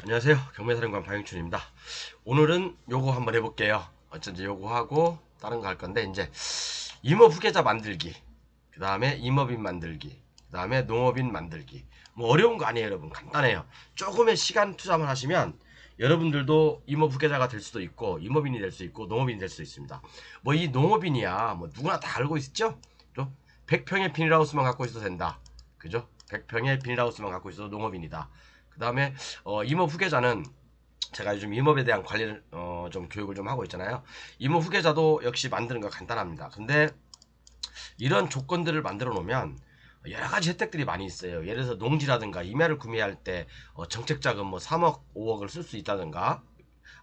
안녕하세요. 경매사령관 박영춘입니다. 오늘은 요거 한번 해볼게요. 어쩐지 요거 하고 다른 거 할 건데, 이제 임업 후계자 만들기, 그 다음에 임업인 만들기, 그 다음에 농업인 만들기. 뭐 어려운 거 아니에요, 여러분. 간단해요. 조금의 시간 투자만 하시면 여러분들도 임업 후계자가 될 수도 있고, 임업인이 될 수 있고, 농업인이 될 수 있습니다. 뭐 이 농업인이야 뭐 누구나 다 알고 있죠? 그죠? 100평의 비닐하우스만 갖고 있어도 된다. 그죠? 100평의 비닐하우스만 갖고 있어도 농업인이다. 그 다음에 임업 후계자는, 제가 요즘 임업에 대한 관리를 좀 교육을 좀 하고 있잖아요. 임업 후계자도 역시 만드는 거 간단합니다. 근데 이런 조건들을 만들어 놓으면 여러 가지 혜택들이 많이 있어요. 예를 들어서 농지라든가 임야를 구매할 때 정책자금 뭐 3억 5억을 쓸 수 있다든가,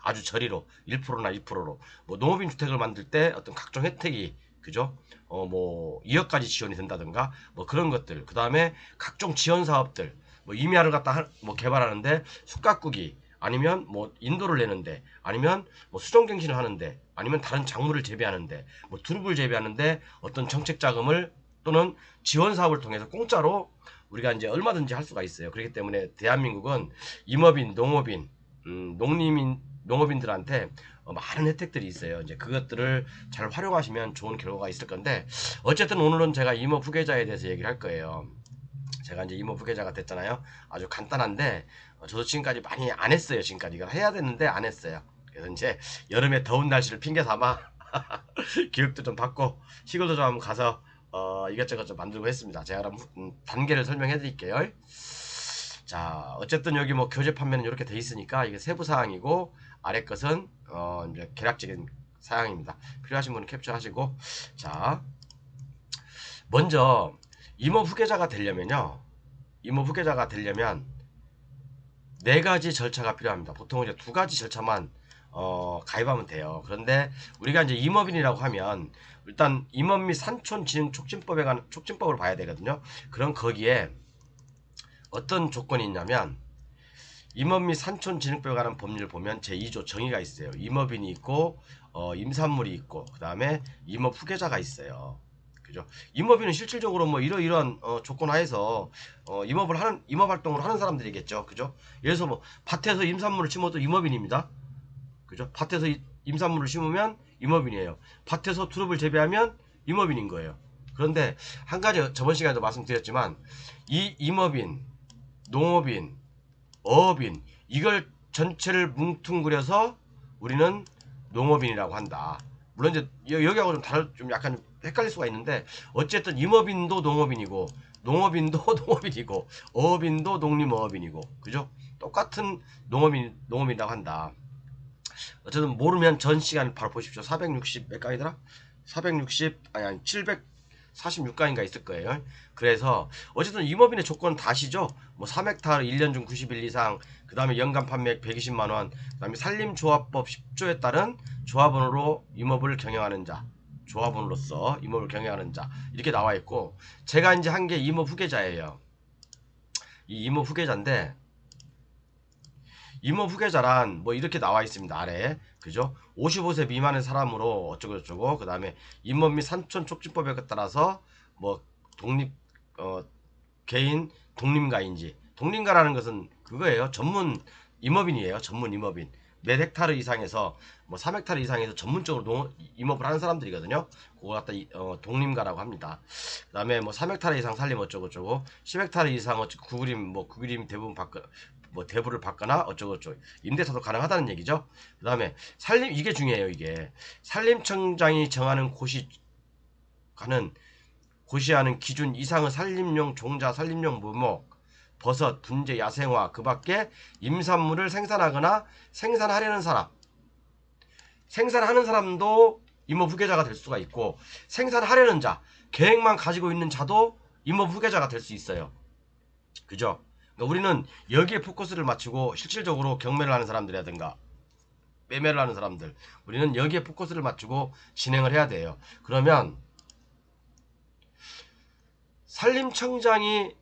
아주 저리로 1%나 2%로 뭐 농업인 주택을 만들 때 어떤 각종 혜택이, 그죠? 뭐 2억까지 지원이 된다든가 뭐 그런 것들. 그 다음에 각종 지원 사업들, 뭐 임야를 갖다 뭐 개발하는데 숯가꾸기, 아니면 뭐 인도를 내는데, 아니면 뭐 수정갱신을 하는데, 아니면 다른 작물을 재배하는데, 뭐 두릅을 재배하는데 어떤 정책 자금을 또는 지원 사업을 통해서 공짜로 우리가 이제 얼마든지 할 수가 있어요. 그렇기 때문에 대한민국은 임업인, 농업인, 농업인들한테 많은 혜택들이 있어요. 이제 그것들을 잘 활용하시면 좋은 결과가 있을 건데, 어쨌든 오늘은 제가 임업 후계자에 대해서 얘기를 할 거예요. 제가 이제 임업 후계자가 됐잖아요. 아주 간단한데, 저도 지금까지 많이 안 했어요. 지금까지 이걸 해야 되는데 안 했어요. 그래서 이제 여름에 더운 날씨를 핑계 삼아 교육도 좀 받고 시골도 좀 한번 가서 이것저것 좀 만들고 했습니다. 제가 그럼 단계를 설명해 드릴게요. 자, 어쨌든 여기 뭐 교재 판매는 이렇게 돼 있으니까 이게 세부 사항이고, 아래 것은 이제 개략적인 사항입니다. 필요하신 분은 캡처하시고. 자, 먼저 임업 후계자가 되려면요, 임업 후계자가 되려면 네 가지 절차가 필요합니다. 보통 이제 두 가지 절차만 가입하면 돼요. 그런데 우리가 이제 임업인이라고 하면 일단 임업 및 산촌 진흥 촉진법에 관한 촉진법을 봐야 되거든요. 그럼 거기에 어떤 조건이 있냐면, 임업 및 산촌 진흥법에 관한 법률을 보면 제2조 정의가 있어요. 임업인이 있고 임산물이 있고, 그 다음에 임업 후계자가 있어요. 그죠? 임업인은 실질적으로 뭐 이러이러한 조건 하에서 임업 활동을 하는 사람들이겠죠. 그죠? 예를 들어서 뭐 밭에서 임산물을 심어도 임업인입니다. 그죠? 밭에서 임산물을 심으면 임업인이에요. 밭에서 두릅을 재배하면 임업인인 거예요. 그런데 한 가지 저번 시간에도 말씀드렸지만, 이 임업인, 농업인, 어업인, 이걸 전체를 뭉뚱그려서 우리는 농업인이라고 한다. 물론 이제 여기하고 좀 약간 헷갈릴 수가 있는데, 어쨌든 임업인도 농업인이고, 농업인도 농업인이고, 어업인도 농림어업인이고, 그죠? 똑같은 농업인이라고 한다. 어쨌든 모르면 전 시간 바로 보십시오. 460 몇 강이더라? 460 아니 746강인가 있을 거예요. 그래서 어쨌든 임업인의 조건은 다 아시죠? 뭐 3헥타르 1년 중 90일 이상, 그 다음에 연간 판매액 120만원, 그 다음에 산림조합법 10조에 따른 조합원으로 임업을 경영하는 자, 조합원으로서 임업을 경영하는 자, 이렇게 나와 있고, 제가 이제 한 게 임업 후계자예요. 이 임업 후계자인데, 임업 후계자란 뭐 이렇게 나와 있습니다. 아래에. 그죠? 55세 미만의 사람으로 어쩌고 저쩌고, 그 다음에 임업 및 산촌 촉진법에 따라서 뭐 독립 개인 독립가인지, 독립가라는 것은 그거예요. 전문 임업인이에요. 전문 임업인. 몇 헥타르 이상에서 뭐 3헥타르 이상에서 전문적으로 임업을 하는 사람들이거든요. 그거 갖다 독립가라고 합니다. 그 다음에 뭐 3헥타르 이상 살림 어쩌고 저쩌고, 10헥타르 이상 구그림 대부분 뭐 대부를 받거나 어쩌고 저쩌고, 임대차도 가능하다는 얘기죠. 그 다음에 산림, 이게 중요해요. 이게 산림청장이 정하는 고시하는 기준 이상의 산림용 종자, 산림용 묘목, 버섯, 분재, 야생화, 그 밖에 임산물을 생산하거나 생산하려는 사람, 생산하는 사람도 임업 후계자가 될 수가 있고, 생산하려는 자, 계획만 가지고 있는 자도 임업 후계자가 될 수 있어요. 그죠? 그러니까 우리는 여기에 포커스를 맞추고, 실질적으로 경매를 하는 사람들이라든가 매매를 하는 사람들, 우리는 여기에 포커스를 맞추고 진행을 해야 돼요. 그러면 산림청장이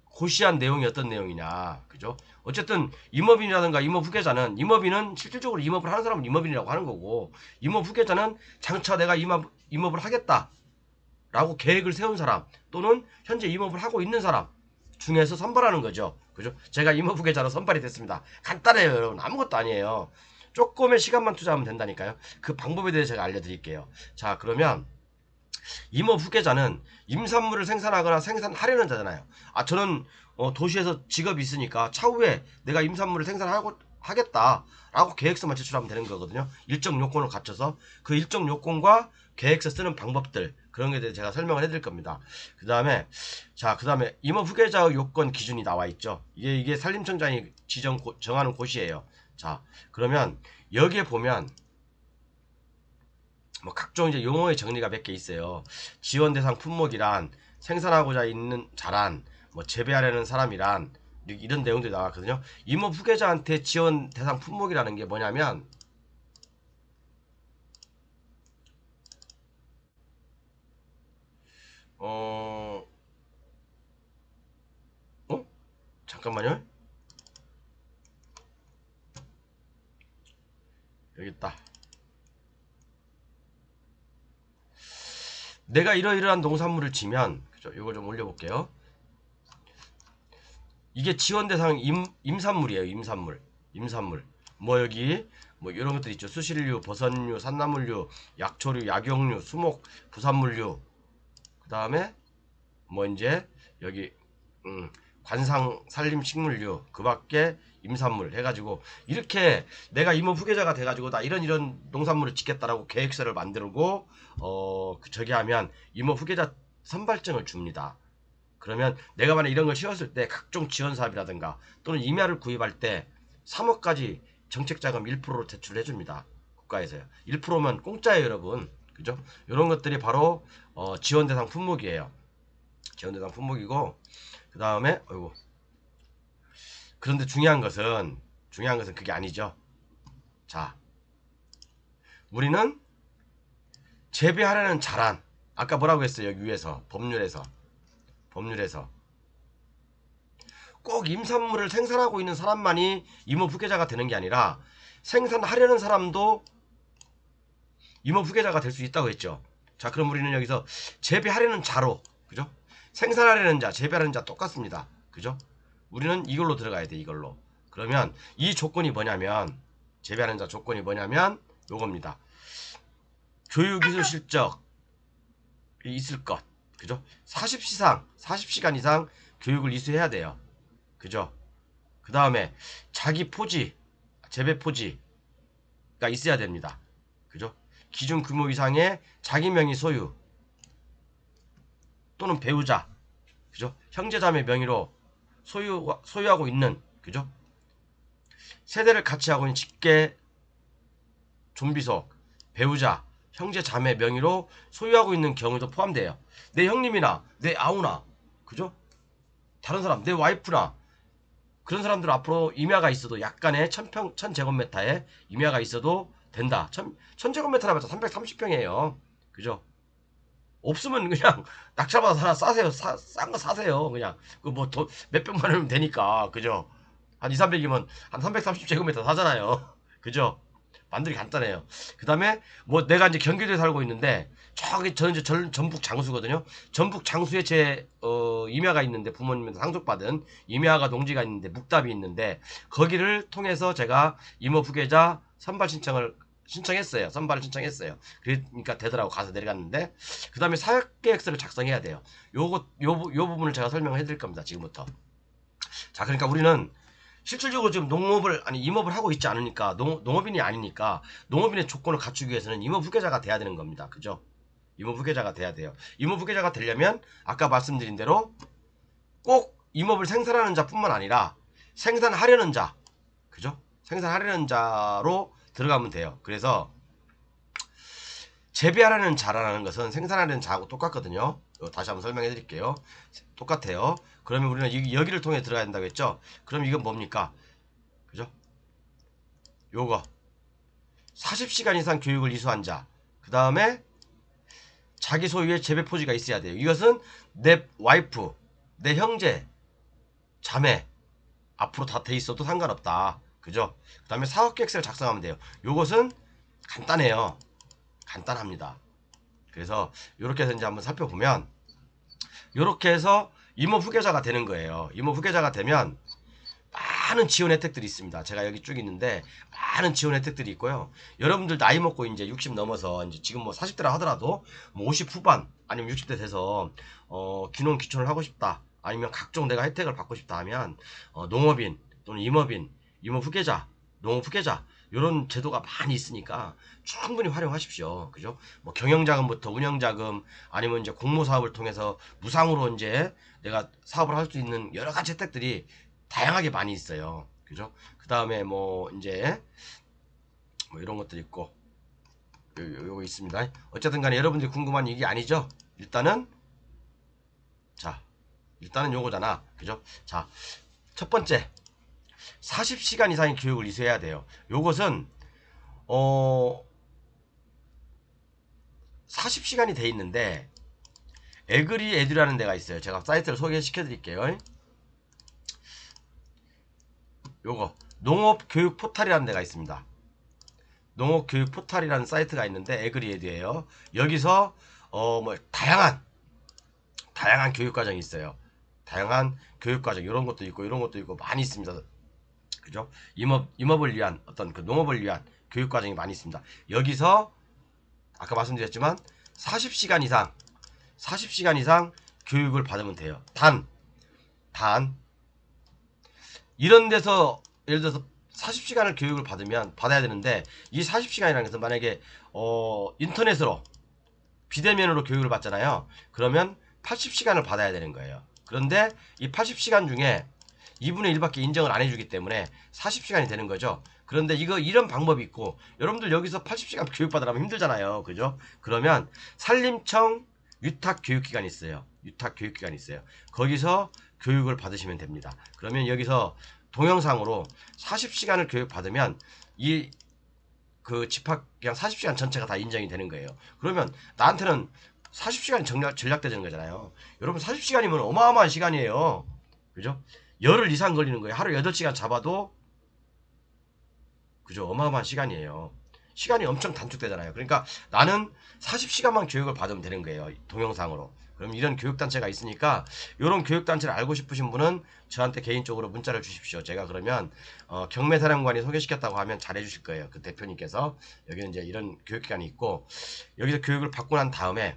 고시한 내용이 어떤 내용이냐, 그죠? 어쨌든 임업인이라든가 임업 후계자는, 임업인은 실질적으로 임업을 하는 사람은 임업인이라고 하는 거고, 임업 후계자는 장차 내가 임업을 하겠다 라고 계획을 세운 사람, 또는 현재 임업을 하고 있는 사람, 중에서 선발하는 거죠. 그죠? 제가 임업후계자로 선발이 됐습니다. 간단해요, 여러분. 아무것도 아니에요. 조금의 시간만 투자하면 된다니까요. 그 방법에 대해서 제가 알려드릴게요. 자, 그러면 임업후계자는 임산물을 생산하거나 생산하려는 자잖아요. 아, 저는 도시에서 직업이 있으니까 차후에 내가 임산물을 하겠다라고 계획서만 제출하면 되는 거거든요. 일정 요건을 갖춰서 그 일정 요건과 계획서 쓰는 방법들, 그런 것에 대해 제가 설명을 해드릴 겁니다. 그 다음에 임업후계자의 요건 기준이 나와 있죠. 이게 산림청장이 정하는 곳이에요. 자, 그러면 여기에 보면 뭐 각종 이제 용어의 정리가 몇 개 있어요. 지원 대상 품목이란, 생산하고자 있는 자란, 뭐 재배하려는 사람이란, 이런 내용들이 나왔거든요. 임업 후계자한테 지원 대상 품목이라는 게 뭐냐면, 어, 잠깐만요. 여기 있다. 내가 이러이러한 농산물을 지면, 그죠? 이걸 좀 올려볼게요. 이게 지원 대상 임산물이에요. 임산물. 뭐 여기 뭐 이런 것들 있죠. 수실류, 버섯류, 산나물류, 약초류, 약용류, 수목, 부산물류. 그 다음에 뭐 이제 여기 관상 산림 식물류, 그 밖에 임산물 해가지고 이렇게 내가 임업 후계자가 돼가지고 나 이런 농산물을 짓겠다라고 계획서를 만들고 저기 하면 임업 후계자 선발증을 줍니다. 그러면 내가 만약 이런 걸 씌웠을 때 각종 지원 사업이라든가 또는 임야를 구입할 때 3억까지 정책자금 1%로 대출을 해줍니다. 국가에서요. 1%면 공짜예요, 여러분. 그죠? 이런 것들이 바로 지원 대상 품목이에요. 지원 대상 품목이고, 그 다음에 그런데 중요한 것은 그게 아니죠. 자, 우리는 재배하려는 자란, 아까 뭐라고 했어요? 여기 위에서 법률에서 꼭 임산물을 생산하고 있는 사람만이 임업 후계자가 되는 게 아니라 생산하려는 사람도 임업 후계자가 될 수 있다고 했죠. 자, 그럼 우리는 여기서 재배하려는 자로, 그죠? 생산하려는 자, 재배하려는 자 똑같습니다. 그죠? 우리는 이걸로 들어가야 돼, 이걸로. 그러면 이 조건이 뭐냐면, 재배하는 자 조건이 뭐냐면 요겁니다. 교육기술 실적이 있을 것. 그죠? 40시간 이상 교육을 이수해야 돼요. 그죠? 그 다음에 자기 포지, 재배 포지가 있어야 됩니다. 그죠? 기준 규모 이상의 자기 명의 소유 또는 배우자, 그죠? 형제자매 명의로 소유하고 있는, 그죠? 세대를 같이 하고 있는 직계 좀비속, 배우자, 형제자매 명의로 소유하고 있는 경우도 포함돼요. 내 형님이나 내 아우나, 그죠? 다른 사람, 내 와이프나 그런 사람들 앞으로 임야가 있어도 약간의 1000제곱미터에 임야가 있어도 된다. 1000제곱미터라 봤자 330평이에요. 그죠? 없으면 그냥 낙찰받아서 하나 싸세요. 싼 거 사세요. 그냥 그 뭐 몇백만 원이면 되니까. 그죠? 한 2, 300이면 한 330제곱미터 사잖아요. 그죠? 만들기 간단해요. 그 다음에 뭐 내가 이제 경기도에 살고 있는데 저는 이제 전북 장수거든요. 전북 장수에 제 임야가 있는데 부모님한테 상속받은 임야가 농지가 있는데 묵답이 있는데 거기를 통해서 제가 임업 후계자 선발을 신청했어요. 그러니까 되더라고. 가서 내려갔는데 그 다음에 사업계획서를 작성해야 돼요. 요 부분을 제가 설명을 해드릴 겁니다. 지금부터. 자, 그러니까 우리는 실질적으로 지금 임업을 하고 있지 않으니까, 농업인이 아니니까, 농업인의 조건을 갖추기 위해서는 임업 후계자가 돼야 되는 겁니다. 그죠? 임업 후계자가 돼야 돼요. 임업 후계자가 되려면, 아까 말씀드린 대로, 꼭 임업을 생산하는 자뿐만 아니라, 생산하려는 자, 그죠? 생산하려는 자로 들어가면 돼요. 그래서, 재배하려는 자라는 것은 생산하려는 자하고 똑같거든요. 다시 한번 설명해 드릴게요. 똑같아요. 그러면 우리는 여기를 통해 들어가야 된다고 했죠. 그럼 이건 뭡니까? 그죠? 요거 40시간 이상 교육을 이수한 자, 그 다음에 자기 소유의 재배 포지가 있어야 돼요. 이것은 내 와이프, 내 형제, 자매 앞으로 다 돼 있어도 상관없다. 그죠? 그 다음에 사업계획서를 작성하면 돼요. 요것은 간단해요. 간단합니다. 그래서 이렇게 해서 이제 한번 살펴보면, 이렇게 해서 임업 후계자가 되는 거예요. 임업 후계자가 되면 많은 지원 혜택들이 있습니다. 제가 여기 쭉 있는데 많은 지원 혜택들이 있고요. 여러분들 나이 먹고 이제 60 넘어서 이제 지금 뭐 40대라 하더라도 뭐 50 후반 아니면 60대 돼서 귀농 귀촌을 하고 싶다. 아니면 각종 내가 혜택을 받고 싶다 하면 농업인 또는 임업인, 임업 후계자, 농업 후계자 이런 제도가 많이 있으니까 충분히 활용하십시오. 그죠? 뭐 경영자금부터 운영자금 아니면 이제 공모사업을 통해서 무상으로 이제 내가 사업을 할 수 있는 여러 가지 혜택들이 다양하게 많이 있어요. 그죠? 그 다음에 뭐 이제 뭐 이런 것들 있고 요거 있습니다. 어쨌든 간에 여러분들이 궁금한 얘기 아니죠? 일단은 자 일단은 요거잖아. 그죠? 자 첫 번째 40시간 이상의 교육을 이수해야 돼요. 요것은 40시간이 돼 있는데 에그리 에듀라는 데가 있어요. 제가 사이트를 소개시켜 드릴게요. 요거 농업교육 포탈이라는 데가 있습니다. 농업교육 포탈이라는 사이트가 있는데 에그리에드예요. 여기서 뭐 다양한 교육과정이 있어요. 다양한 교육과정 이런 것도 있고 이런 것도 있고 많이 있습니다. 그죠? 임업을 위한 어떤 그 농업을 위한 교육과정이 많이 있습니다. 여기서 아까 말씀드렸지만 40시간 이상 교육을 받으면 돼요. 단 이런 데서 예를 들어서 40시간을 교육을 받아야 되는데 이 40시간이라는 것은 만약에 인터넷으로 비대면으로 교육을 받잖아요. 그러면 80시간을 받아야 되는 거예요. 그런데 이 80시간 중에 2분의 1밖에 인정을 안 해주기 때문에 40시간이 되는 거죠. 그런데 이런 방법이 있고 여러분들 여기서 80시간 교육받으려면 힘들잖아요. 그죠? 그러면 산림청 유탁교육기관이 있어요. 유탁교육기관이 있어요. 거기서 교육을 받으시면 됩니다. 그러면 여기서 동영상으로 40시간을 교육받으면 그 집합 그냥 40시간 전체가 다 인정이 되는 거예요. 그러면 나한테는 40시간이 전략되는 거잖아요. 여러분 40시간이면 어마어마한 시간이에요. 그죠? 열흘 이상 걸리는 거예요. 하루 8시간 잡아도 그죠? 어마어마한 시간이에요. 시간이 엄청 단축되잖아요. 그러니까 나는 40시간만 교육을 받으면 되는 거예요. 동영상으로. 그럼 이런 교육단체가 있으니까 이런 교육단체를 알고 싶으신 분은 저한테 개인적으로 문자를 주십시오. 제가 그러면 경매사령관이 소개시켰다고 하면 잘해주실 거예요. 그 대표님께서 여기는 이제 이런 교육기관이 있고 여기서 교육을 받고 난 다음에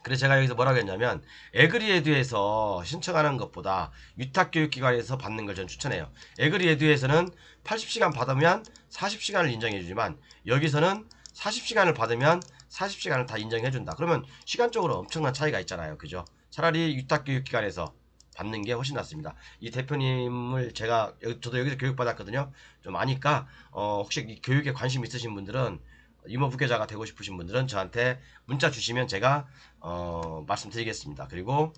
그래서 제가 여기서 뭐라고 했냐면 에그리에듀에서 신청하는 것보다 위탁교육기관에서 받는 걸 전 추천해요. 에그리에듀에서는 80시간 받으면 40시간을 인정해주지만 여기서는 40시간을 받으면 40시간을 다 인정해준다. 그러면 시간적으로 엄청난 차이가 있잖아요. 그죠? 차라리 위탁교육기관에서 받는 게 훨씬 낫습니다. 이 대표님을 저도 여기서 교육받았거든요. 좀 아니까 혹시 이 교육에 관심 있으신 분들은 임업후계자가 되고 싶으신 분들은 저한테 문자 주시면 제가 말씀드리겠습니다. 그리고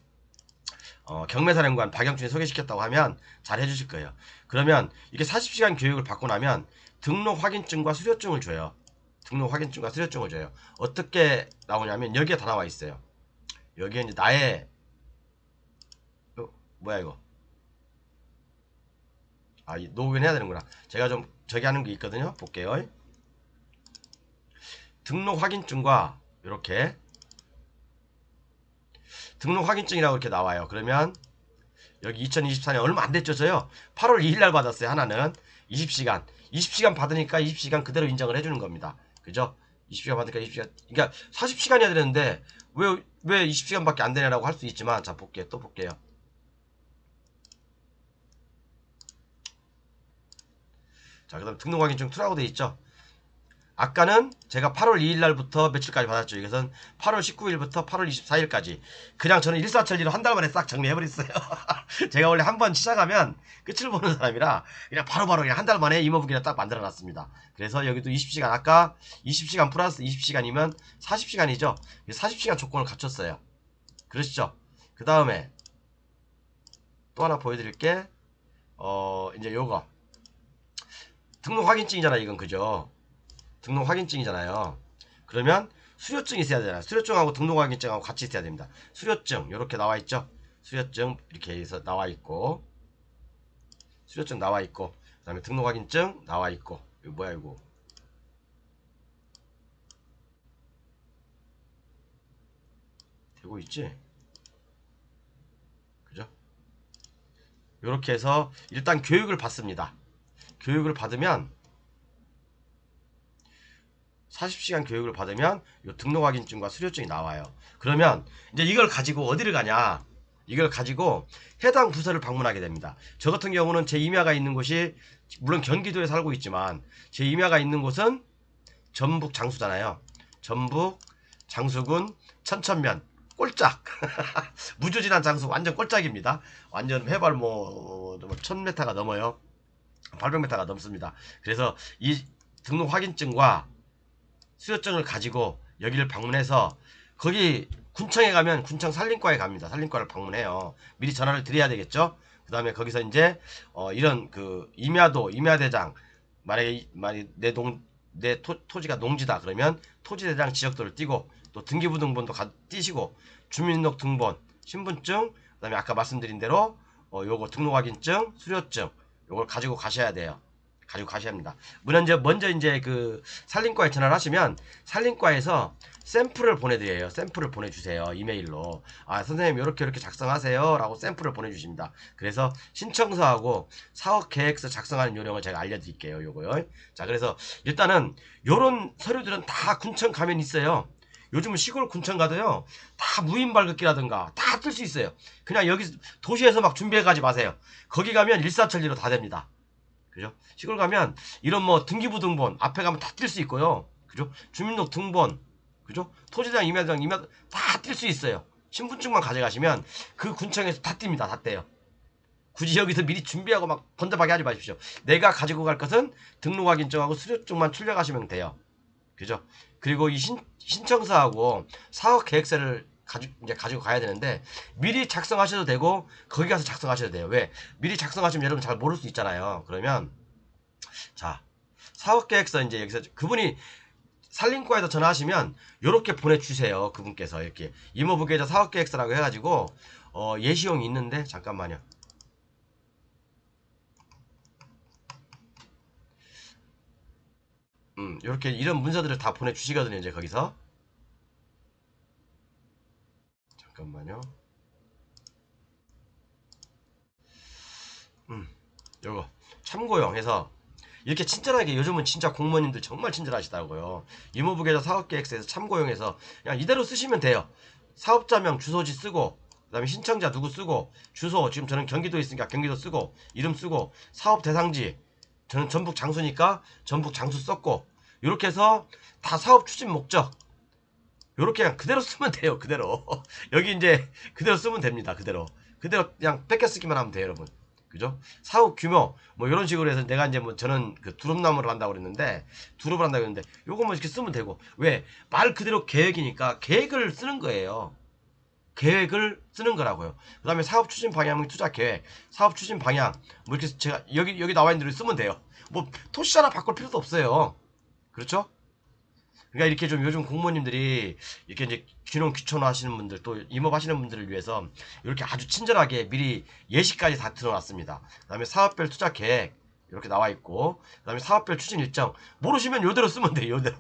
경매사령관 박영준이 소개시켰다고 하면 잘 해주실 거예요. 그러면 이게 40시간 교육을 받고 나면 등록 확인증과 수료증을 줘요. 등록 확인증과 수료증을 줘요. 어떻게 나오냐면 여기에 다 나와 있어요. 여기에 이제 나의 뭐야 이거? 로그인 해야 되는구나. 제가 좀 저기 하는 게 있거든요. 볼게요. 등록 확인증과 이렇게 등록 확인증이라고 이렇게 나와요. 그러면 여기 2024년 얼마 안 됐죠. 저요. 8월 2일 날 받았어요. 하나는 20시간 받으니까 20시간 그대로 인정을 해주는 겁니다. 그죠? 20시간 받으니까 20시간 그러니까 40시간이어야 되는데 왜 20시간밖에 안 되냐라고 할 수 있지만 자 볼게요. 또 볼게요. 자 그다음 등록 확인증 2라고 돼 있죠. 아까는 제가 8월 2일 날부터 며칠까지 받았죠. 이것은 8월 19일부터 8월 24일까지. 그냥 저는 일사천리로 한 달 만에 싹 정리해버렸어요. 제가 원래 한번 시작하면 끝을 보는 사람이라 그냥 바로바로 그냥 한 달 만에 임업기를 딱 만들어놨습니다. 그래서 여기도 20시간 아까 20시간 플러스 20시간이면 40시간이죠. 40시간 조건을 갖췄어요. 그러시죠? 그 다음에 또 하나 보여드릴게. 이제 요거 등록 확인증이잖아. 이건 그죠? 등록 확인증이잖아요. 그러면 수료증이 있어야 되잖아요. 수료증하고 등록 확인증하고 같이 있어야 됩니다. 수료증 이렇게 나와 있죠. 수료증 이렇게 해서 나와 있고 수료증 나와 있고 그 다음에 등록 확인증 나와 있고 이거 뭐야 이거 되고 있지? 그죠? 요렇게 해서 일단 교육을 받습니다. 교육을 받으면 40시간 교육을 받으면 요 등록 확인증과 수료증이 나와요. 그러면 이제 이걸 가지고 어디를 가냐? 이걸 가지고 해당 부서를 방문하게 됩니다. 저 같은 경우는 제 임야가 있는 곳이 물론 경기도에 살고 있지만 제 임야가 있는 곳은 전북 장수잖아요. 전북 장수군 천천면 꼴짝 무주진한 장수 완전 꼴짝입니다. 완전 해발 뭐 1000m가 넘어요. 800m가 넘습니다. 그래서 이 등록 확인증과 수료증을 가지고 여기를 방문해서 거기 군청에 가면 군청 산림과에 갑니다. 산림과를 방문해요. 미리 전화를 드려야 되겠죠. 그 다음에 거기서 이제 이런 그 임야도 임야대장 만약에 내 토지가 농지다 그러면 토지대장 지적도를 띄고 또 등기부등본도 띄시고 주민등록등본 신분증 그 다음에 아까 말씀드린 대로 요거 등록확인증 수료증 요걸 가지고 가셔야 돼요. 가지고 가셔야 합니다. 먼저 이제 그 산림과에 전화를 하시면 산림과에서 샘플을 보내드려요. 샘플을 보내주세요. 이메일로. 아, 선생님, 요렇게 작성하세요. 라고 샘플을 보내주십니다. 그래서 신청서하고 사업계획서 작성하는 요령을 제가 알려드릴게요. 요거요. 자, 그래서 일단은 요런 서류들은 다 군청 가면 있어요. 요즘은 시골 군청 가도요. 다 무인 발급기라든가 다 뜰 수 있어요. 그냥 여기 도시에서 막 준비해 가지 마세요. 거기 가면 일사천리로 다 됩니다. 그죠? 시골 가면 이런 뭐 등기부등본 앞에 가면 다 뛸 수 있고요. 그죠? 주민등록 등본, 그죠? 토지대장, 임야대장, 다 뛸 수 있어요. 신분증만 가져가시면 그 군청에서 다 띱니다. 다 떼요. 굳이 여기서 미리 준비하고 막 번잡하게 하지 마십시오. 내가 가지고 갈 것은 등록확인증하고 수료증만 출력하시면 돼요. 그죠? 그리고 이 신청서하고 사업계획서를 이제 가지고 가야 되는데 미리 작성하셔도 되고 거기 가서 작성하셔도 돼요. 왜? 미리 작성하시면 여러분 잘 모를 수 있잖아요. 그러면 자 사업계획서 이제 여기서 그분이 산림과에서 전화하시면 요렇게 보내주세요. 그분께서 이렇게 임업부 계좌 사업계획서라고 해가지고 예시용이 있는데 잠깐만요. 요렇게 이런 문서들을 다 보내주시거든요. 이제 거기서 잠깐만요. 요거 참고용 해서 이렇게 친절하게 요즘은 진짜 공무원님들 정말 친절하시다고요. 임업부 계좌 사업계획서에서 참고용해서 그냥 이대로 쓰시면 돼요. 사업자명 주소지 쓰고 그 다음에 신청자 누구 쓰고 주소 지금 저는 경기도에 있으니까 경기도 쓰고 이름 쓰고 사업 대상지 저는 전북 장수니까 전북 장수 썼고 이렇게 해서 다 사업 추진 목적 요렇게 그냥 그대로 쓰면 돼요. 그대로 여기 이제 그대로 쓰면 됩니다. 그대로 그냥 뺏겨 쓰기만 하면 돼요. 여러분 그죠? 사업 규모 뭐 이런 식으로 해서 내가 이제 뭐 저는 그 두릅나무를 한다고 그랬는데 두릅을 한다고 했는데 요거 뭐 이렇게 쓰면 되고 왜 말 그대로 계획이니까 계획을 쓰는 거예요. 계획을 쓰는 거라고요. 그 다음에 사업 추진 방향 투자 계획 사업 추진 방향 뭐 이렇게 제가 여기 나와 있는 대로 쓰면 돼요. 뭐 토시 하나 바꿀 필요도 없어요. 그렇죠? 그러니까 이렇게 좀 요즘 공무원님들이 이렇게 이제 귀농 귀촌 하시는 분들 또 임업 하시는 분들을 위해서 이렇게 아주 친절하게 미리 예시까지 다 들어놨습니다. 그 다음에 사업별 투자 계획 이렇게 나와 있고 그 다음에 사업별 추진 일정 모르시면 요대로 쓰면 돼요. 요대로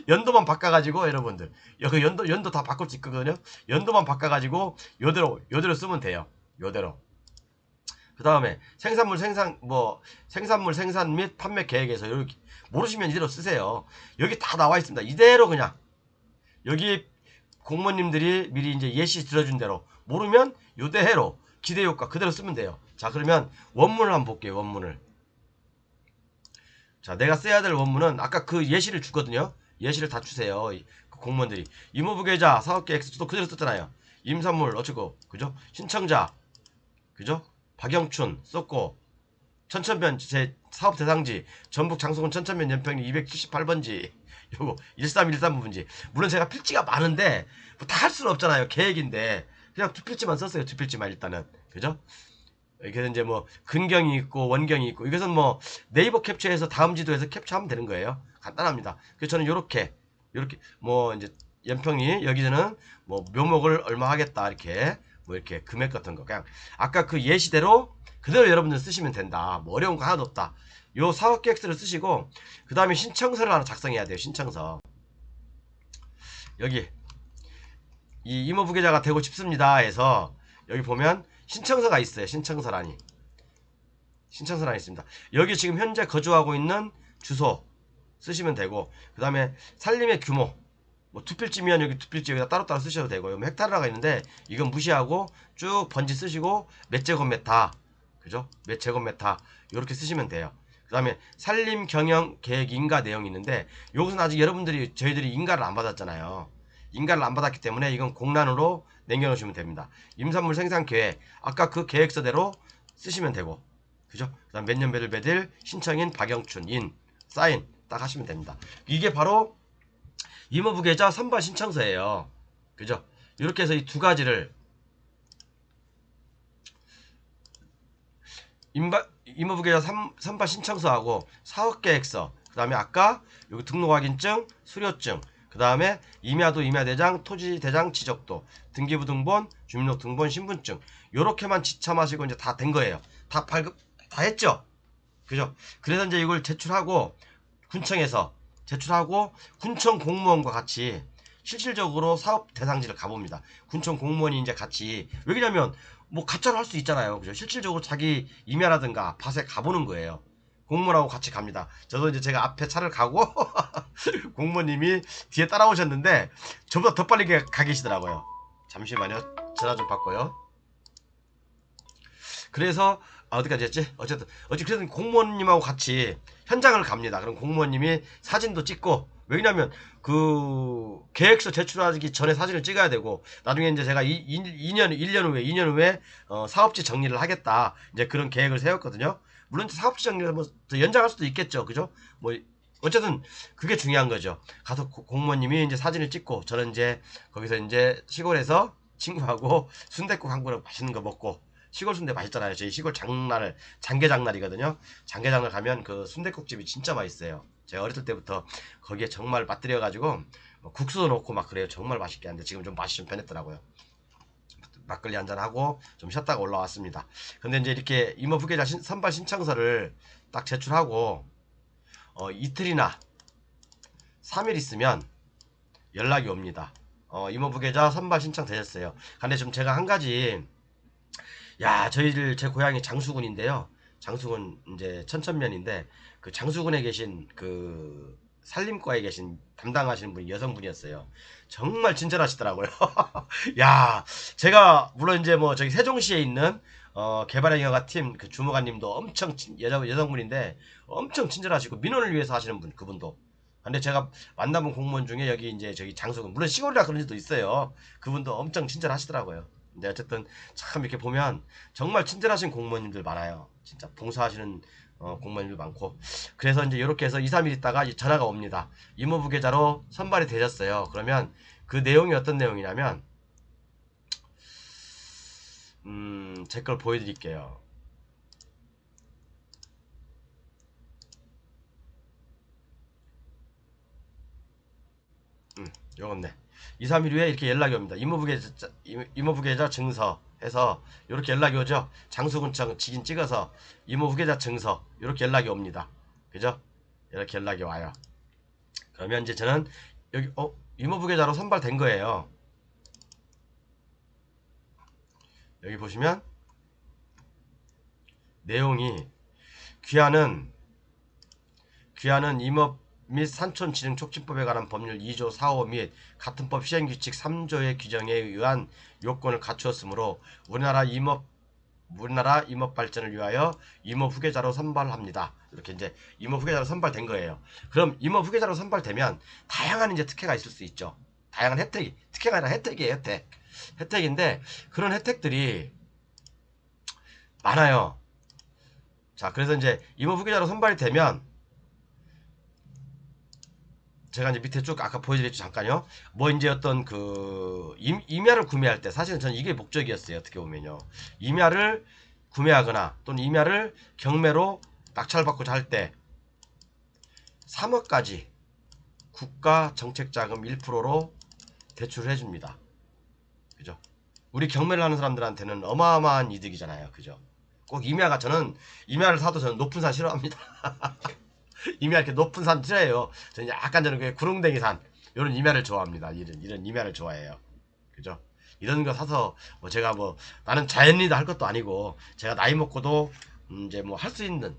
연도만 바꿔가지고 여러분들 여기 연도 다 바꿀 수 있거든요. 연도만 바꿔가지고 요대로 쓰면 돼요. 요대로 그 다음에 생산물 생산 및 판매 계획에서 이렇게 모르시면 이대로 쓰세요. 여기 다 나와 있습니다. 이대로 그냥 여기 공무원님들이 미리 이제 예시 들어준 대로 모르면 요대로 기대효과 그대로 쓰면 돼요. 자 그러면 원문을 한번 볼게요. 원문을 자 내가 써야 될 원문은 아까 그 예시를 주거든요. 예시를 다 주세요. 그 공무원들이 임업부 계좌 사업계획서 또 그대로 썼잖아요. 임산물 어쩌고 그죠? 신청자 그죠? 박영춘 썼고 천천면 제 사업 대상지 전북 장수군 천천면 연평리 278번지 요거 1313 부분지 물론 제가 필지가 많은데 뭐 다 할 수는 없잖아요. 계획인데 그냥 두 필지만 썼어요. 두 필지만 일단은 그죠? 이게 이제 뭐 근경이 있고 원경이 있고 이것은 뭐 네이버 캡처해서 다음 지도에서 캡처하면 되는 거예요. 간단합니다. 그래서 저는 요렇게 뭐 이제 연평리 여기서는 뭐 묘목을 얼마 하겠다 이렇게 뭐 이렇게 금액 같은 거 그냥 아까 그 예시대로 그대로 여러분들 쓰시면 된다. 뭐 어려운 거 하나도 없다. 요 사업계획서를 쓰시고 그 다음에 신청서를 하나 작성해야 돼요. 신청서 여기 이 임업부 계좌가 되고 싶습니다 해서 여기 보면 신청서가 있어요. 신청서란이 있습니다. 여기 지금 현재 거주하고 있는 주소 쓰시면 되고, 그 다음에 살림의 규모, 뭐 투필지면 여기 투필지 여기다 따로따로 쓰셔도 되고요. 뭐 헥타르라가 있는데 이건 무시하고 쭉 번지 쓰시고 몇 제곱미터, 그죠? 몇 제곱미터 이렇게 쓰시면 돼요. 그 다음에 산림 경영 계획 인가 내용이 있는데, 요것은 아직 저희들이 인가를 안 받았잖아요. 인가를 안 받았기 때문에 이건 공란으로 남겨놓으시면 됩니다. 임산물 생산 계획, 아까 그 계획서대로 쓰시면 되고, 그죠? 그 다음 몇 년 몇 일 신청인 박영춘 인 사인 딱 하시면 됩니다. 이게 바로 임업부 계좌 선발 신청서예요. 그죠? 이렇게 해서 이 두 가지를 임업부 계좌 선발 신청서하고 사업계획서, 그 다음에 아까 여기 등록확인증, 수료증, 그 다음에 임야도, 임야대장, 토지대장, 지적도, 등기부등본, 주민등록등본, 신분증, 요렇게만 지참하시고 이제 다 된 거예요. 다 했죠? 그죠? 그래서 이제 이걸 제출하고 군청에서 제출하고 군청 공무원과 같이 실질적으로 사업 대상지를 가봅니다. 군청 공무원이 이제 같이, 왜냐면 뭐 가짜로 할 수 있잖아요. 그죠? 실질적으로 자기 임야라든가 밭에 가보는 거예요. 공무원하고 같이 갑니다. 저도 이제 제가 앞에 차를 가고 공무원님이 뒤에 따라오셨는데 저보다 더 빨리 가 계시더라고요. 잠시만요. 전화 좀 받고요. 그래서 어디까지 했지? 어쨌든 그래서 공무원님하고 같이 현장을 갑니다. 그럼 공무원님이 사진도 찍고, 왜냐면 그 계획서 제출하기 전에 사진을 찍어야 되고, 나중에 이제 제가 1년 후에 사업지 정리를 하겠다, 이제 그런 계획을 세웠거든요. 물론 사업지 정리를 뭐 연장할 수도 있겠죠. 그죠? 뭐 어쨌든 그게 중요한 거죠. 가서 공무원님이 이제 사진을 찍고, 저는 이제 거기서 이제 시골에서 친구하고 순댓국 한 그릇 맛있는 거 먹고, 시골 순대 맛있잖아요. 저희 시골 장계장날이거든요. 장계장날 가면 그 순댓국집이 진짜 맛있어요. 제가 어렸을 때부터 거기에 정말 맛들여가지고 국수도 넣고 막 그래요. 정말 맛있게 하는데 지금 좀 맛이 좀 변했더라고요. 막걸리 한잔하고 좀 쉬었다가 올라왔습니다. 근데 이제 이렇게 임업 후계자 선발 신청서를 딱 제출하고 이틀이나 3일 있으면 연락이 옵니다. 임업 후계자 선발 신청 되셨어요. 근데 좀 제가 한 가지, 제 고향이 장수군인데요. 장수군 이제 천천면인데, 그 장수군에 계신 그 산림과에 계신 담당하시는 분이 여성분이었어요. 정말 친절하시더라고요. 제가 물론 이제 뭐 저기 세종시에 있는 개발행위가 팀 그 주무관님도 엄청 여성분인데 엄청 친절하시고 민원을 위해서 하시는 분, 그분도. 근데 제가 만나본 공무원 중에 여기 이제 저기 장수군, 물론 시골이라 그런 데도 있어요. 그분도 엄청 친절하시더라고요. 근데 어쨌든 참 이렇게 보면 정말 친절하신 공무원님들 많아요. 진짜 봉사하시는 공무원님들 많고. 그래서 이제 이렇게 해서 2, 3일 있다가 전화가 옵니다. 임업부 계좌로 선발이 되셨어요. 그러면 그 내용이 어떤 내용이냐면, 제 걸 보여드릴게요. 요건데 2, 3일 후에 이렇게 연락이 옵니다. 임업부 계좌 증서 해서 이렇게 연락이 오죠. 장수군청 직인 찍어서 임업부 계좌 증서 이렇게 연락이 옵니다. 그죠? 이렇게 연락이 와요. 그러면 이제 저는 여기 임업부 계좌로 선발된 거예요. 여기 보시면 내용이 귀하는 임업 및 산촌진흥촉진법에 관한 법률 2조 4호 및 같은 법 시행규칙 3조의 규정에 의한 요건을 갖추었으므로 우리나라 임업 발전을 위하여 임업 후계자로 선발합니다. 이렇게 이제 임업 후계자로 선발된 거예요. 그럼 임업 후계자로 선발되면 다양한 이제 특혜가 있을 수 있죠. 다양한 혜택이, 특혜가 아니라 혜택이에요. 혜택인데 그런 혜택들이 많아요. 자, 그래서 이제 임업 후계자로 선발이 되면 제가 이제 밑에 쭉 아까 보여드렸죠. 잠깐요. 뭐 이제 어떤 그 임야를 구매할 때 사실은 저는 이게 목적이었어요. 어떻게 보면요. 임야를 구매하거나 또는 임야를 경매로 낙찰받고자 할 때 3억까지 국가 정책자금 1%로 대출을 해줍니다. 그죠? 우리 경매를 하는 사람들한테는 어마어마한 이득이잖아요. 그죠? 꼭 저는 임야를 사도 저는 높은 산 싫어합니다. 임야 이렇게 높은 산 싫어해요. 저는 약간 저는 구릉댕이 산 이런 임야를 좋아합니다. 이런 임야를 좋아해요. 그죠? 이런 거 사서 뭐 제가 뭐 나는 자연리더 할 것도 아니고 제가 나이 먹고도 이제 뭐 할 수 있는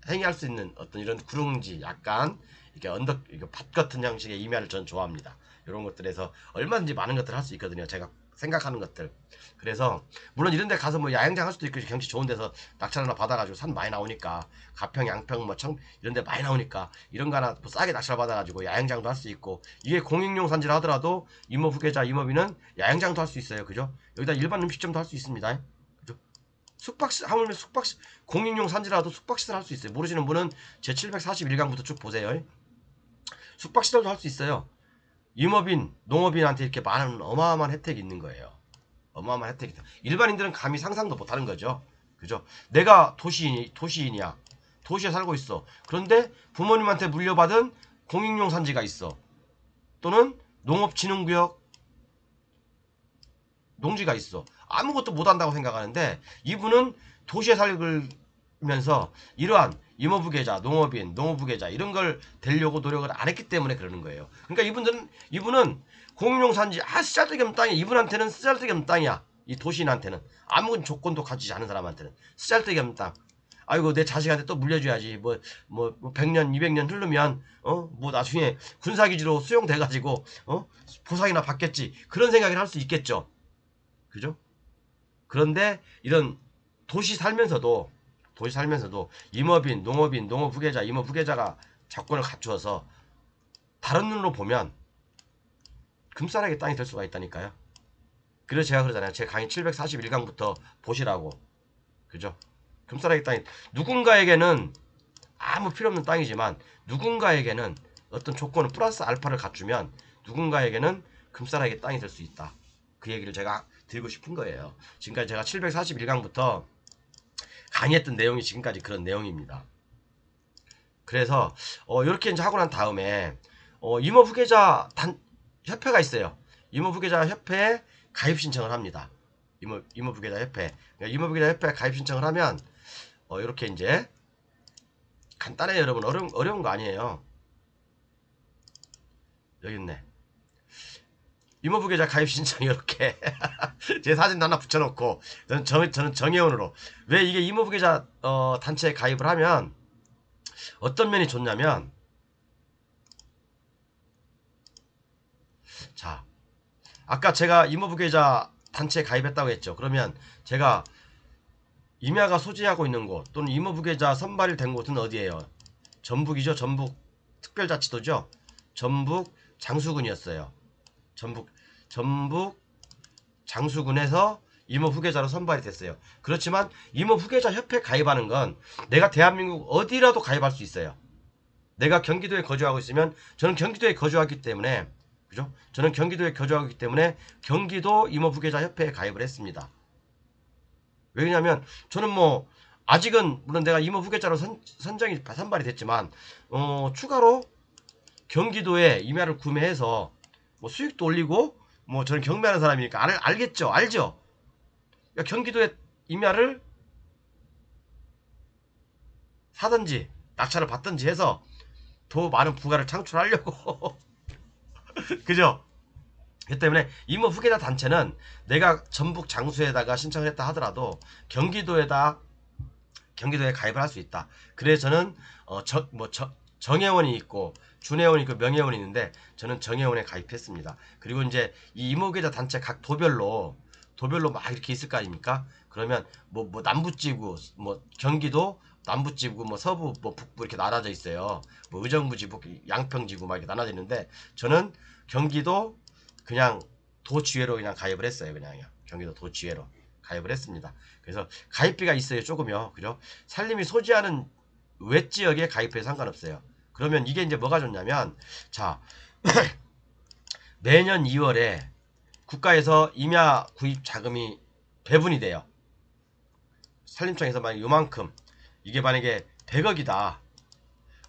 행위할 수 있는 어떤 이런 구릉지 약간 이렇게 언덕 이렇게 밭 같은 형식의 임야를 전 좋아합니다. 이런 것들에서 얼마든지 많은 것들을 할 수 있거든요. 제가 생각하는 것들. 그래서 물론 이런 데 가서 뭐 야영장 할 수도 있고 경치 좋은 데서 낙찰 하나 받아가지고 산 많이 나오니까 가평, 양평, 뭐 청 이런 데 많이 나오니까 이런 거 하나 뭐 싸게 낙찰 받아가지고 야영장도 할 수 있고 이게 공익용 산지라 하더라도 임업 후계자 임업인은 야영장도 할 수 있어요. 그죠? 여기다 일반 음식점도 할 수 있습니다. 그죠? 숙박시 하물며 숙박시 공익용 산지라도 숙박시설 할 수 있어요. 모르시는 분은 제 741강부터 쭉 보세요. 숙박시설도 할 수 있어요. 임업인, 농업인한테 이렇게 많은 어마어마한 혜택이 있는 거예요. 어마어마한 혜택이다. 일반인들은 감히 상상도 못하는 거죠. 그죠? 내가 도시인이야. 도시에 살고 있어. 그런데 부모님한테 물려받은 공익용 산지가 있어. 또는 농업진흥구역 농지가 있어. 아무것도 못한다고 생각하는데 이분은 도시에 살면서 이러한 임업부계자, 농업인, 농업부계자 이런 걸 되려고 노력을 안 했기 때문에 그러는 거예요. 그러니까 이분은 공용산지 쓰잘데기 없는 땅이야. 이분한테는 쓰잘데기 없는 땅이야. 이 도시인한테는 아무 조건도 가지지 않은 사람한테는 쓰잘데기 없는 땅. 아이고 내 자식한테 또 물려줘야지. 뭐 100년, 200년 흐르면 뭐 나중에 군사기지로 수용돼가지고 보상이나 받겠지. 그런 생각을 할 수 있겠죠. 그죠? 그런데 이런 도시 살면서도 임업인, 농업인, 농업 후계자, 임업 후계자가 자권을 갖추어서 다른 눈으로 보면 금싸라기 땅이 될 수가 있다니까요. 그래서 제가 그러잖아요. 제 강의 741강부터 보시라고. 그죠? 금싸라기 땅이 누군가에게는 아무 필요 없는 땅이지만 누군가에게는 어떤 조건을 플러스 알파를 갖추면 누군가에게는 금싸라기 땅이 될 수 있다. 그 얘기를 제가 드리고 싶은 거예요. 지금까지 제가 741강부터 강의했던 내용이 지금까지 그런 내용입니다. 그래서 이렇게 이제 하고 난 다음에 임업 후계자 협회가 있어요. 임업 후계자 협회에 가입 신청을 합니다. 임업 후계자 협회. 그러니까 임업 후계자 협회에 가입 신청을 하면 이렇게 이제 간단해요, 여러분. 어려운 거 아니에요. 여기 있네. 임업 후계자 가입 신청 이렇게 제 사진도 하나 붙여놓고 저는 정혜원으로 왜 이게 임업 후계자 단체에 가입을 하면 어떤 면이 좋냐면 자 아까 제가 임업 후계자 단체에 가입했다고 했죠. 그러면 제가 임야가 소지하고 있는 곳 또는 임업 후계자 선발이 된 곳은 어디예요? 전북이죠. 전북 특별자치도죠. 전북 장수군이었어요. 전북 장수군에서 임업 후계자로 선발이 됐어요. 그렇지만 임업 후계자 협회 가입하는 건 내가 대한민국 어디라도 가입할 수 있어요. 내가 경기도에 거주하고 있으면 저는 경기도에 거주하기 때문에 그죠? 저는 경기도에 거주하기 때문에 경기도 임업 후계자 협회에 가입을 했습니다. 왜냐면 저는 뭐 아직은 물론 내가 임업 후계자로 선발이 됐지만 추가로 경기도에 임야를 구매해서 뭐 수익도 올리고 뭐 저는 경매하는 사람이니까 알겠죠? 알죠? 그러니까 경기도에 임야를 사든지 낙찰을 받든지 해서 더 많은 부가를 창출하려고 그죠? 그 때문에 임업 후계자 단체는 내가 전북 장수에다가 신청을 했다 하더라도 경기도에 가입을 할 수 있다. 그래서 저는 정혜원이 있고 준혜원이 있고 명혜원이 있는데 저는 정혜원에 가입했습니다. 그리고 이제 이 임업 후계자 단체 각 도별로 막 이렇게 있을 거 아닙니까? 그러면 뭐 남부지구 뭐 경기도 남부지구 뭐 서부 뭐 북부 이렇게 나눠져 있어요. 뭐 의정부지구 양평지구 막 이렇게 나눠져 있는데 저는 경기도 그냥 도지회로 그냥 가입을 했어요. 그냥 경기도 도지회로 가입을 했습니다. 그래서 가입비가 있어요. 조금요. 그죠? 산림이 소지하는 외지역에 가입해도 상관없어요. 그러면 이게 이제 뭐가 좋냐면 자 매년 2월에 국가에서 임야 구입 자금이 배분이 돼요. 산림청에서 만약 요만큼 이게 만약에 100억이다.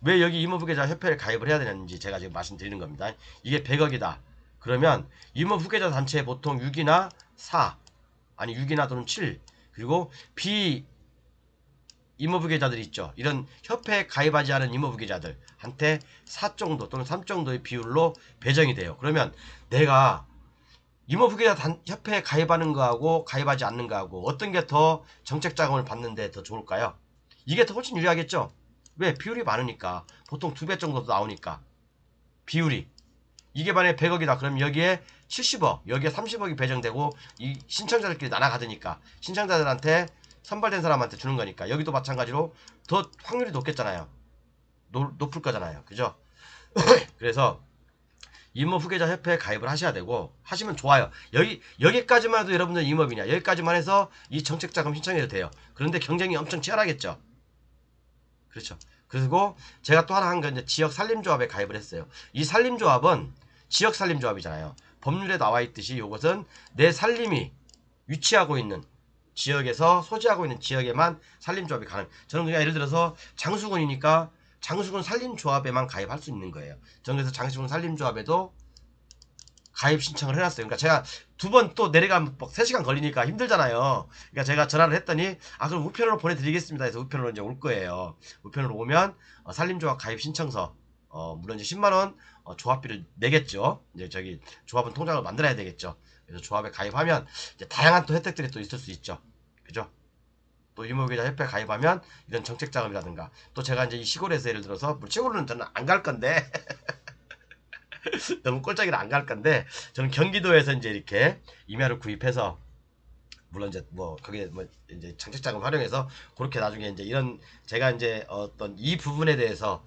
왜 여기 임업후계자 협회를 가입을 해야 되는지 제가 지금 말씀드리는 겁니다. 이게 100억이다. 그러면 임업후계자 단체에 보통 6이나 4 아니 6이나 또는 7 그리고 임업후계자들이 있죠. 이런 협회에 가입하지 않은 임업후계자들한테 4 정도 또는 3 정도의 비율로 배정이 돼요. 그러면 내가 임업후계자 협회에 가입하는 거하고 가입하지 않는 거하고 어떤 게 더 정책 자금을 받는데 더 좋을까요? 이게 더 훨씬 유리하겠죠? 왜? 비율이 많으니까. 보통 2배 정도 나오니까. 비율이. 이게 만약에 100억이다. 그럼 여기에 70억, 여기에 30억이 배정되고 이 신청자들끼리 나눠가드니까 신청자들한테 선발된 사람한테 주는 거니까 여기도 마찬가지로 더 확률이 높겠잖아요. 높을 거잖아요. 그죠? 그래서 임업후계자 협회에 가입을 하셔야 되고 하시면 좋아요. 여기까지만 해도 여러분들 임업이냐 여기까지만 해서 이 정책자금 신청해도 돼요. 그런데 경쟁이 엄청 치열하겠죠. 그렇죠. 그리고 제가 또 하나 한 건 이제 지역 산림조합에 가입을 했어요. 이 산림조합은 지역 산림조합이잖아요. 법률에 나와 있듯이 이것은 내 산림이 위치하고 있는 지역에서 소지하고 있는 지역에만 산림조합이 가능. 저는 그냥 예를 들어서 장수군이니까 장수군 산림조합에만 가입할 수 있는 거예요. 저는 그래서 장수군 산림조합에도 가입 신청을 해놨어요. 그러니까 제가 2번 또 내려가면 3시간 걸리니까 힘들잖아요. 그러니까 제가 전화를 했더니 그럼 우편으로 보내드리겠습니다 해서 우편으로 이제 올 거예요. 우편으로 오면 산림조합 가입 신청서 물론 이제 10만원 조합비를 내겠죠. 이제 저기 조합은 통장을 만들어야 되겠죠. 그래서 조합에 가입하면 이제 다양한 또 혜택들이 또 있을 수 있죠. 그죠? 또 유목계좌 협회 가입하면 이런 정책 자금이라든가 또 제가 이제 이 시골에서 예를 들어서 시골은 저는 안 갈 건데 너무 꼴짝이라 안 갈 건데 저는 경기도에서 이제 이렇게 임야를 구입해서 물론 이제 뭐 거기에 뭐 이제 정책자금 활용해서 그렇게 나중에 이제 이런 제가 이제 어떤 이 부분에 대해서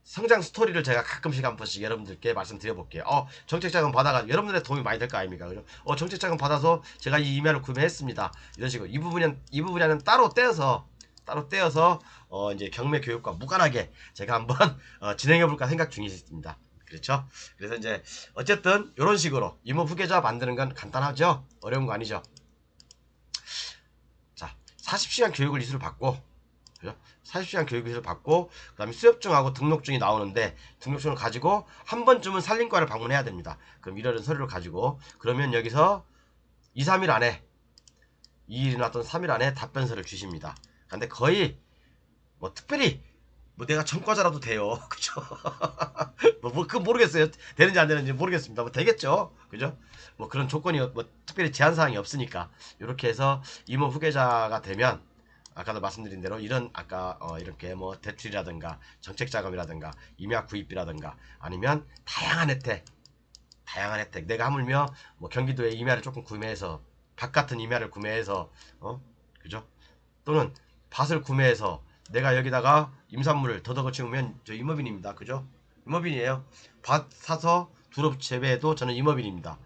성장 스토리를 제가 가끔씩 한 번씩 여러분들께 말씀드려 볼게요. 정책자금 받아가지고 여러분들의 도움이 많이 될 거 아닙니까? 그죠? 정책자금 받아서 제가 이 임야를 구매했습니다. 이런 식으로 이 부분은 따로 떼어서 이제 경매 교육과 무관하게 제가 한번 진행해 볼까 생각 중이십니다. 그렇죠? 그래서 이제 어쨌든 이런 식으로 임업후계자 만드는 건 간단하죠? 어려운 거 아니죠? 자, 40시간 교육을 이수를 받고, 그죠? 40시간 교육 이수를 받고, 그 다음에 수협증하고 등록증이 나오는데, 등록증을 가지고 한 번쯤은 산림과를 방문해야 됩니다. 그럼 이런 서류를 가지고, 그러면 여기서 2, 3일 안에, 2일이나 어떤 3일 안에 답변서를 주십니다. 근데 거의, 뭐 특별히, 뭐 내가 전과자라도 돼요. 그죠? 그건 모르겠어요. 되는지 안 되는지 모르겠습니다. 뭐 되겠죠. 그죠? 뭐 그런 조건이 뭐 특별히 제한사항이 없으니까. 이렇게 해서 임업 후계자가 되면, 아까도 말씀드린 대로 이런 아까 이렇게 뭐 대출이라든가 정책자금이라든가 임야 구입비라든가 아니면 다양한 혜택 내가 하물며 뭐 경기도에 임야를 조금 구매해서 밭 같은 임야를 구매해서 그죠? 또는 밭을 구매해서 내가 여기다가 임산물을 더덕을 치우면 저 임업인입니다. 그죠? 임업인이에요. 밭 사서 두릅 재배해도 저는 임업인입니다.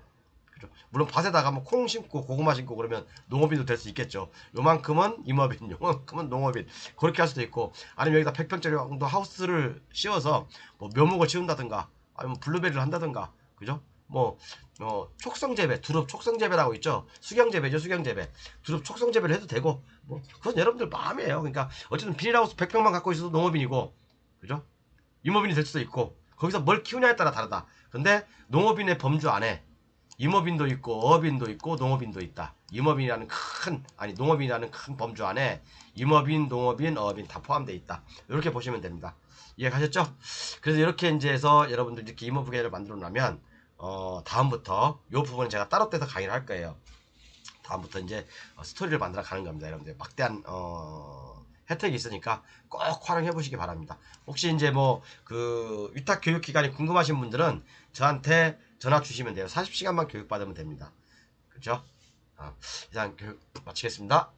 그죠? 물론 밭에다가 뭐 콩 심고 고구마 심고 그러면 농업인도 될 수 있겠죠. 요만큼은 임업인, 요만큼은 농업인. 그렇게 할 수도 있고 아니면 여기다 100평짜리 정도 하우스를 씌워서 뭐 묘목을 지운다든가 아니면 블루베리를 한다든가 그죠? 뭐 촉성 재배, 두릅 촉성 재배라고 있죠. 수경 재배죠, 수경 재배. 두릅 촉성 재배를 해도 되고 뭐 그건 여러분들 마음이에요. 그러니까 어쨌든 비닐하우스 100평만 갖고 있어도 농업인이고 그죠? 임업인이 될 수도 있고 거기서 뭘 키우냐에 따라 다르다. 근데 농업인의 범주 안에 임업인도 있고 어업인도 있고 농업인도 있다. 농업인이라는 큰 범주 안에 임업인, 농업인, 어업인 다 포함되어 있다. 이렇게 보시면 됩니다. 이해가셨죠? 그래서 이렇게 이제 해서 여러분들 이렇게 임업후계를 만들어 놓으면 다음부터 이 부분은 제가 따로 떼서 강의를 할 거예요. 다음부터 이제 스토리를 만들어 가는 겁니다. 여러분들 막대한 혜택이 있으니까 꼭 활용해 보시기 바랍니다. 혹시 이제 뭐 그 위탁 교육 기간이 궁금하신 분들은 저한테 전화 주시면 돼요. 40시간만 교육 받으면 됩니다. 그렇죠? 이상 교육 마치겠습니다.